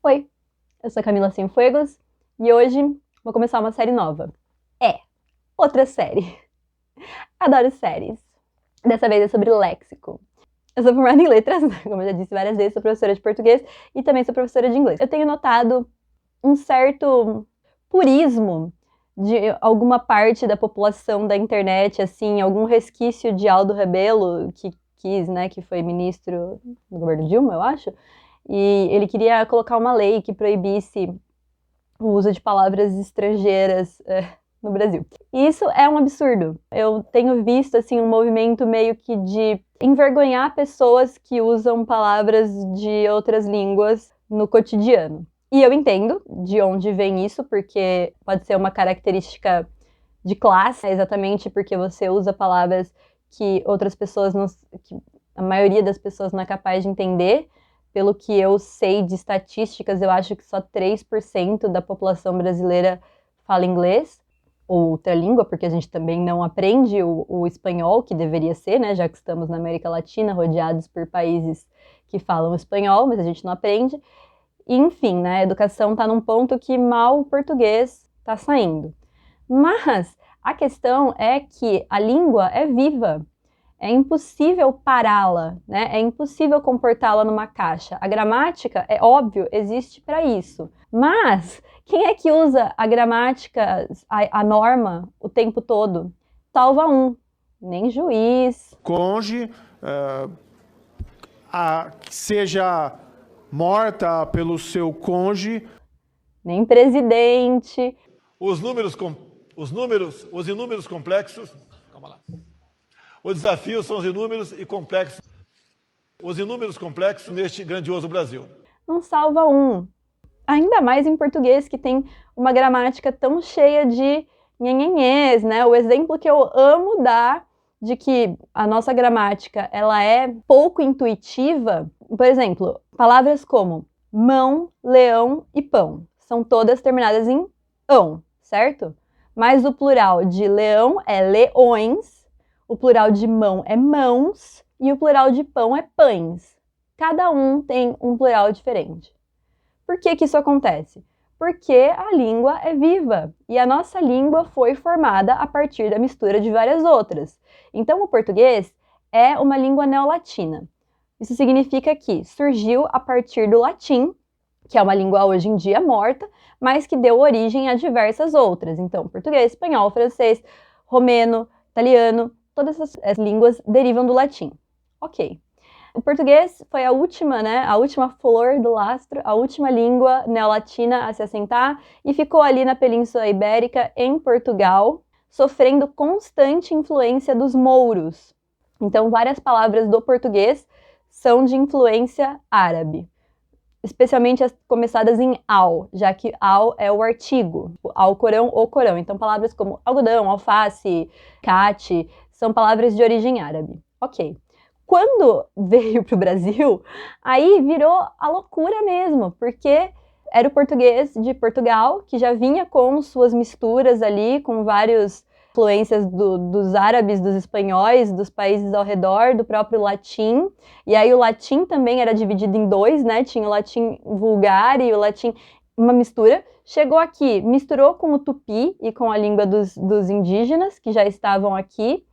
Oi, eu sou a Camila Cienfuegos e hoje vou começar uma série nova. Outra série. Adoro séries. Dessa vez é sobre léxico. Eu sou formada em letras, como eu já disse várias vezes, sou professora de português e também sou professora de inglês. Eu tenho notado um certo purismo de alguma parte da população da internet, assim, algum resquício de Aldo Rebelo, que foi ministro do governo Dilma, eu acho, e ele queria colocar uma lei que proibisse o uso de palavras estrangeiras no Brasil. E isso é um absurdo. Eu tenho visto assim um movimento meio que de envergonhar pessoas que usam palavras de outras línguas no cotidiano. E eu entendo de onde vem isso, porque pode ser uma característica de classe, exatamente porque você usa palavras que outras pessoas não, que a maioria das pessoas não é capaz de entender. Pelo que eu sei de estatísticas, eu acho que só 3% da população brasileira fala inglês ou outra língua, porque a gente também não aprende o espanhol, que deveria ser, né? Já que estamos na América Latina, rodeados por países que falam espanhol, mas a gente não aprende. E, enfim, né? A educação está num ponto que mal o português está saindo. Mas a questão é que a língua é viva. É impossível pará-la, né? É impossível comportá-la numa caixa. A gramática, é óbvio, existe para isso. Mas quem é que usa a gramática, a norma, o tempo todo? Salva um. Nem juiz. Cônjuge, que seja morta pelo seu cônjuge. Nem presidente. Os inúmeros complexos. Calma lá. Os desafios são os inúmeros e complexos. Os inúmeros complexos neste grandioso Brasil. Não salva um. Ainda mais em português, que tem uma gramática tão cheia de nhenhenhês, né? O exemplo que eu amo dar de que a nossa gramática ela é pouco intuitiva, por exemplo, palavras como mão, leão e pão. São todas terminadas em ão, certo? Mas o plural de leão é leões, o plural de mão é mãos e o plural de pão é pães. Cada um tem um plural diferente. Por que que isso acontece? Porque a língua é viva e a nossa língua foi formada a partir da mistura de várias outras. Então, o português é uma língua neolatina. Isso significa que surgiu a partir do latim, que é uma língua hoje em dia morta, mas que deu origem a diversas outras. Então, português, espanhol, francês, romeno, italiano, todas essas línguas derivam do latim. Ok. O português foi a última, né, a última flor do lastro, a última língua neolatina a se assentar e ficou ali na Península Ibérica, em Portugal, sofrendo constante influência dos mouros. Então, várias palavras do português são de influência árabe, especialmente as começadas em al, já que al é o artigo, Alcorão, o Corão. Então, palavras como algodão, alface, cate, são palavras de origem árabe. Ok. Quando veio para o Brasil, aí virou a loucura mesmo, porque era o português de Portugal, que já vinha com suas misturas ali, com várias influências dos árabes, dos espanhóis, dos países ao redor, do próprio latim. E aí o latim também era dividido em dois, né? Tinha o latim vulgar e o latim, uma mistura. Chegou aqui, misturou com o tupi e com a língua dos indígenas, que já estavam aqui.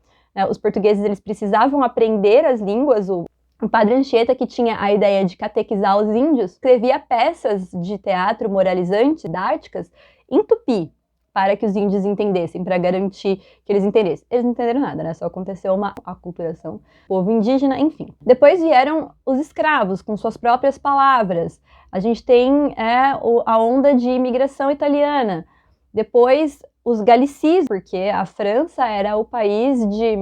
Os portugueses eles precisavam aprender as línguas. O padre Anchieta, que tinha a ideia de catequizar os índios, escrevia peças de teatro moralizantes, didáticas, em tupi, para que os índios entendessem, para garantir que eles entendessem. Eles não entenderam nada, né? Só aconteceu uma aculturação do povo indígena, enfim. Depois vieram os escravos, com suas próprias palavras. A gente tem a onda de imigração italiana. Depois os galicismos, porque a França era o país de...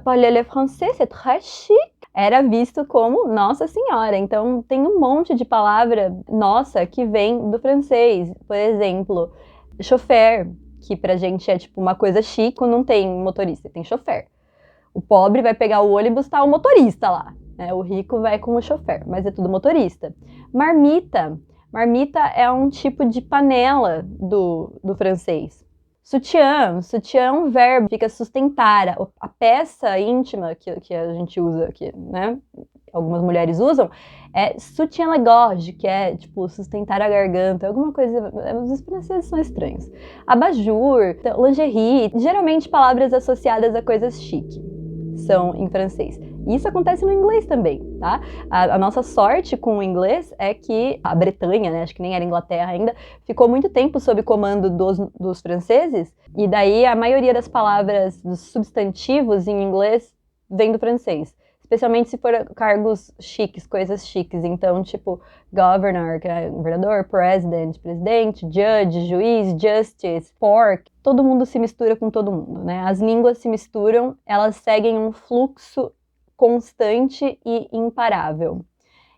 Parler le français, c'est très chic. Era visto como Nossa Senhora. Então, tem um monte de palavra nossa que vem do francês. Por exemplo, chofer, que pra gente é tipo uma coisa chique, não tem motorista, tem chofer. O pobre vai pegar o ônibus, tá o motorista lá, né? O rico vai com o chofer, mas é tudo motorista. Marmita. Marmita é um tipo de panela do francês. Sutiã é um verbo, fica sustentar. A peça íntima que a gente usa aqui, né? algumas mulheres usam, é soutien-gorge, que é, tipo, sustentar a garganta, alguma coisa, os franceses são estranhos. Abajur, lingerie, geralmente palavras associadas a coisas chique, são em francês. E isso acontece no inglês também, tá? A nossa sorte com o inglês é que a Bretanha, né, acho que nem era Inglaterra ainda, ficou muito tempo sob comando dos franceses, e daí a maioria das palavras, dos substantivos em inglês, vem do francês. Especialmente se for cargos chiques, coisas chiques. Então, tipo, governor, que é governador, president, presidente, judge, juiz, justice, pork. Todo mundo se mistura com todo mundo, né? As línguas se misturam, elas seguem um fluxo constante e imparável.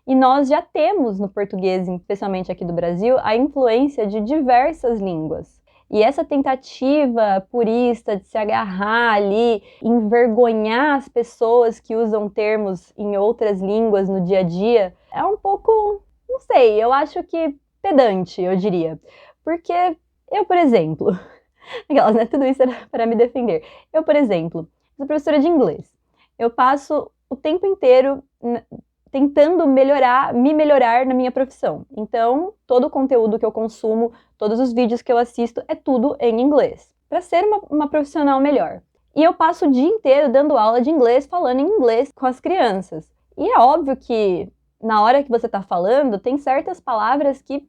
E nós já temos no português, especialmente aqui do Brasil, a influência de diversas línguas. E essa tentativa purista de se agarrar ali, envergonhar as pessoas que usam termos em outras línguas no dia a dia, é um pouco, não sei, eu acho que pedante, eu diria. Porque eu, por exemplo, aquelas, né, tudo isso era para me defender. Eu, por exemplo, sou professora de inglês. Eu passo o tempo inteiro tentando me melhorar na minha profissão. Então, todo o conteúdo que eu consumo, todos os vídeos que eu assisto, é tudo em inglês, para ser uma profissional melhor. E eu passo o dia inteiro dando aula de inglês, falando em inglês com as crianças. E é óbvio que, na hora que você está falando, tem certas palavras que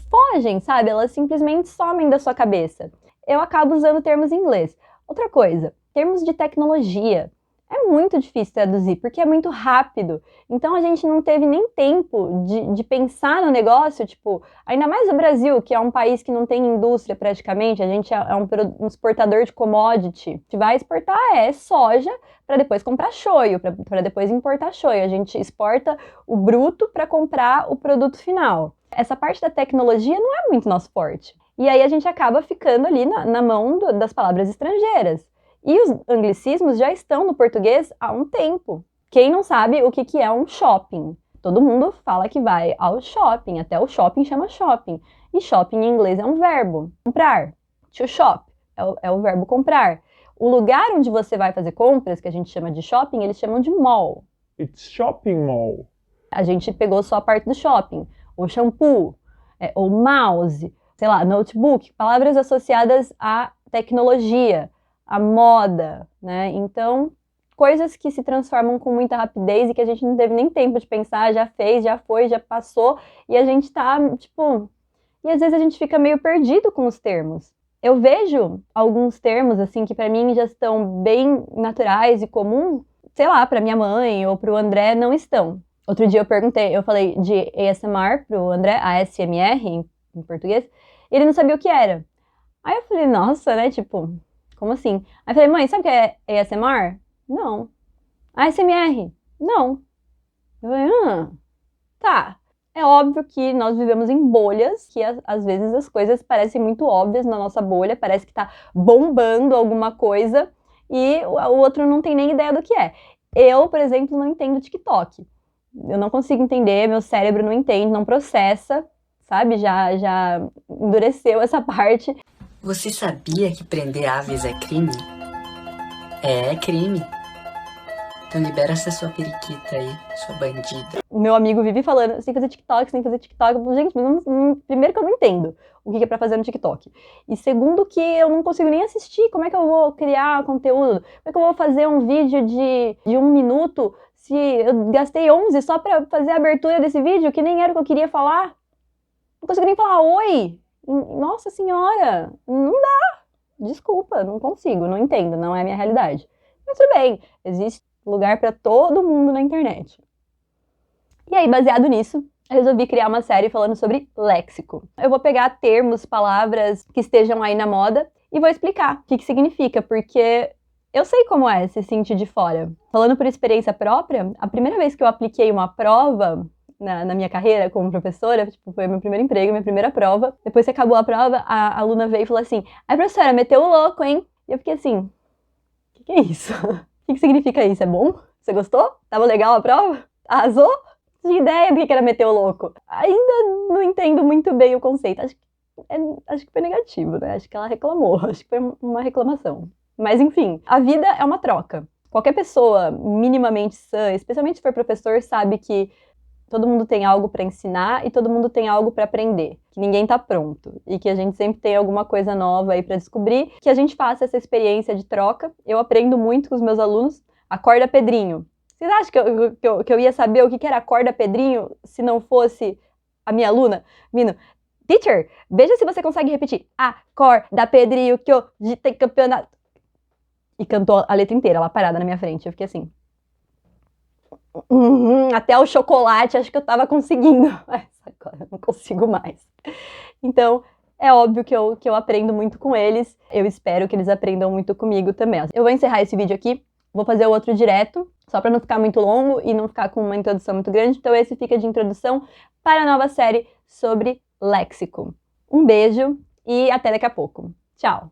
fogem, sabe? Elas simplesmente somem da sua cabeça. Eu acabo usando termos em inglês. Outra coisa, termos de tecnologia. É muito difícil traduzir, porque é muito rápido. Então a gente não teve nem tempo de pensar no negócio, tipo, ainda mais o Brasil, que é um país que não tem indústria praticamente, a gente é um exportador de commodity. A gente vai exportar soja para depois comprar shoyu, para depois importar shoyu. A gente exporta o bruto para comprar o produto final. Essa parte da tecnologia não é muito nosso forte. E aí a gente acaba ficando ali na mão das palavras estrangeiras. E os anglicismos já estão no português há um tempo. Quem não sabe o que é um shopping? Todo mundo fala que vai ao shopping, até o shopping chama shopping. E shopping em inglês é um verbo, comprar. To shop é o verbo comprar. O lugar onde você vai fazer compras, que a gente chama de shopping, eles chamam de mall. It's shopping mall. A gente pegou só a parte do shopping. O shampoo, o mouse, sei lá, notebook, palavras associadas à tecnologia, à moda, né? Então, coisas que se transformam com muita rapidez e que a gente não teve nem tempo de pensar, já fez, já foi, já passou, e a gente tá, tipo... E às vezes a gente fica meio perdido com os termos. Eu vejo alguns termos, assim, que pra mim já estão bem naturais e comum, sei lá, pra minha mãe ou pro André não estão. Outro dia eu falei de ASMR pro André, ASMR em português, e ele não sabia o que era. Aí eu falei, nossa, né, tipo, como assim? Aí eu falei, mãe, sabe o que é ASMR? Não. ASMR? Não. Eu falei, tá. É óbvio que nós vivemos em bolhas, que às vezes as coisas parecem muito óbvias na nossa bolha, parece que tá bombando alguma coisa, e o outro não tem nem ideia do que é. Eu, por exemplo, não entendo TikTok. Eu não consigo entender, meu cérebro não entende, não processa, sabe? Já endureceu essa parte. Você sabia que prender aves é crime? É crime. Então libera essa sua periquita aí, sua bandida. O meu amigo vive falando, você tem que fazer TikTok, você tem que fazer TikTok. Eu falo, gente, mas primeiro que eu não entendo o que é pra fazer no TikTok. E segundo que eu não consigo nem assistir. Como é que eu vou criar conteúdo? Como é que eu vou fazer um vídeo de 1 minuto se eu gastei 11 só pra fazer a abertura desse vídeo, que nem era o que eu queria falar? Não consigo nem falar oi. Nossa senhora, não dá. Desculpa, não consigo, não entendo, não é a minha realidade. Mas tudo bem, existe lugar pra todo mundo na internet. E aí, baseado nisso, eu resolvi criar uma série falando sobre léxico. Eu vou pegar termos, palavras que estejam aí na moda e vou explicar o que significa, porque eu sei como é se sentir de fora. Falando por experiência própria, a primeira vez que eu apliquei uma prova na minha carreira como professora, tipo, foi meu primeiro emprego, minha primeira prova. Depois que acabou a prova, a aluna veio e falou assim, ai professora, meteu o louco, hein? E eu fiquei assim, o que é isso? O que significa isso? É bom? Você gostou? Tava legal a prova? Arrasou? Não tinha ideia do que era meter o louco. Ainda não entendo muito bem o conceito. Acho que foi negativo, né? Acho que ela reclamou. Acho que foi uma reclamação. Mas enfim, a vida é uma troca. Qualquer pessoa minimamente sã, especialmente se for professor, sabe que todo mundo tem algo para ensinar e todo mundo tem algo para aprender, que ninguém tá pronto e que a gente sempre tem alguma coisa nova aí para descobrir, que a gente faça essa experiência de troca. Eu aprendo muito com os meus alunos. Acorda Pedrinho. Vocês acham que eu ia saber o que era Acorda Pedrinho se não fosse a minha aluna vindo? Teacher, veja se você consegue repetir. Acorda Pedrinho que hoje tem campeonato. E cantou a letra inteira lá parada na minha frente. Eu fiquei assim... até o chocolate acho que eu tava conseguindo, mas agora eu não consigo mais. Então, é óbvio que eu aprendo muito com eles, eu espero que eles aprendam muito comigo também. Eu vou encerrar esse vídeo aqui, vou fazer o outro direto, só para não ficar muito longo e não ficar com uma introdução muito grande, então esse fica de introdução para a nova série sobre léxico. Um beijo e até daqui a pouco. Tchau!